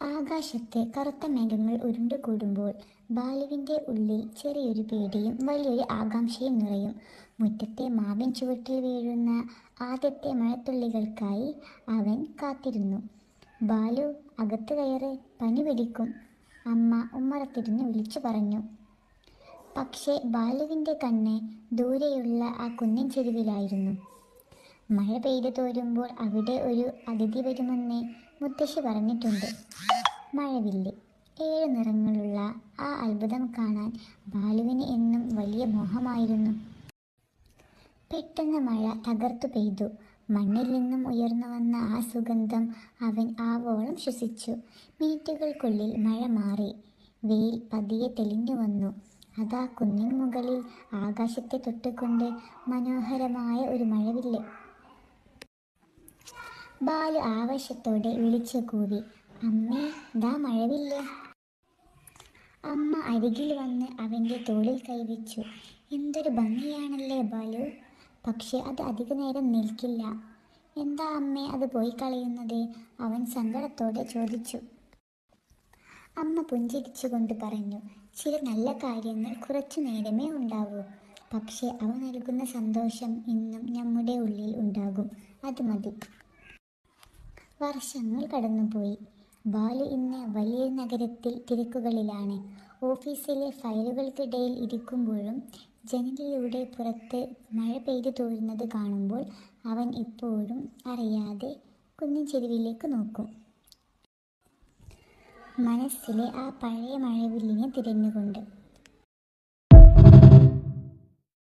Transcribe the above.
ആകാശത്ത് കറുത്ത മേഘങ്ങൾ ഉരുണ്ടുകൂടുമ്പോൾ ബാലുവിൻ്റെ ഉള്ളിൽ ചെറിയൊരു പേടിയും വലിയൊരു ആകാംക്ഷയും നിറയും. മുറ്റത്തെ മാവിൻ ചുവട്ടിൽ വീഴുന്ന ആദ്യത്തെ മഴത്തുള്ളികൾക്കായി അവൻ കാത്തിരുന്നു. ബാലു, അകത്ത് കയറ്, പനി പിടിക്കും, അമ്മ ഉമ്മറത്തിരുന്ന് വിളിച്ചു പറഞ്ഞു. പക്ഷേ ബാലുവിൻ്റെ കണ്ണ് ദൂരെയുള്ള ആ കുന്നിൻ ചെരുവിലായിരുന്നു. മഴ പെയ്തു തോരുമ്പോൾ അവിടെ ഒരു അതിഥി വരുമെന്ന് മുത്തശ്ശി പറഞ്ഞിട്ടുണ്ട്. മഴവില്ല്. 7 നിറങ്ങളുള്ള ആ അത്ഭുതം കാണാൻ ബാലുവിന് എന്നും വലിയ മോഹമായിരുന്നു. പെട്ടെന്ന് മഴ തകർത്തു പെയ്തു. മണ്ണിൽ നിന്നും ഉയർന്നു വന്ന ആ സുഗന്ധം അവൻ ആവോളം ശ്വസിച്ചു. മിനിറ്റുകൾക്കുള്ളിൽ മഴ മാറി. വെയിൽ പതിയെ തെളിഞ്ഞു വന്നു. അതാ കുന്നിൻ മുകളിൽ ആകാശത്തെ തൊട്ടുകൊണ്ട് മനോഹരമായ ഒരു മഴവില്ല്. ബാലു ആവേശത്തോടെ വിളിച്ചു കൂവി, അമ്മേ, ദാ മഴവില്ല്. അമ്മ അരികിൽ വന്ന് അവൻ്റെ തോളിൽ കൈവച്ചു. എന്തൊരു ഭംഗിയാണല്ലേ ബാലു. പക്ഷെ അത് അധിക നേരം നിൽക്കില്ല. എന്താ അമ്മേ അത് പോയി കളയുന്നത്? അവൻ സങ്കടത്തോടെ ചോദിച്ചു. അമ്മ പുഞ്ചിരിച്ചുകൊണ്ട് പറഞ്ഞു, ചില നല്ല കാര്യങ്ങൾ കുറച്ചു നേരമേ ഉണ്ടാവൂ. പക്ഷെ അവ നൽകുന്ന സന്തോഷം ഇന്നും നമ്മുടെ ഉള്ളിൽ ഉണ്ടാകും. അത് മതി. വർഷങ്ങൾ കടന്നുപോയി. ബാലു ഇന്ന് വലിയൊരു നഗരത്തിൽ തിരക്കുകളിലാണ്. ഓഫീസിലെ ഫയലുകൾക്കിടയിൽ ഇരിക്കുമ്പോഴും ജനലിലൂടെ പുറത്ത് മഴ പെയ്തു തോരുന്നത് കാണുമ്പോൾ അവൻ ഇപ്പോഴും അറിയാതെ കുന്നിൻ ചെരുവിലേക്ക് നോക്കും. മനസ്സിലെ ആ പഴയ മഴവില്ലിനെ തിരഞ്ഞുകൊണ്ട്.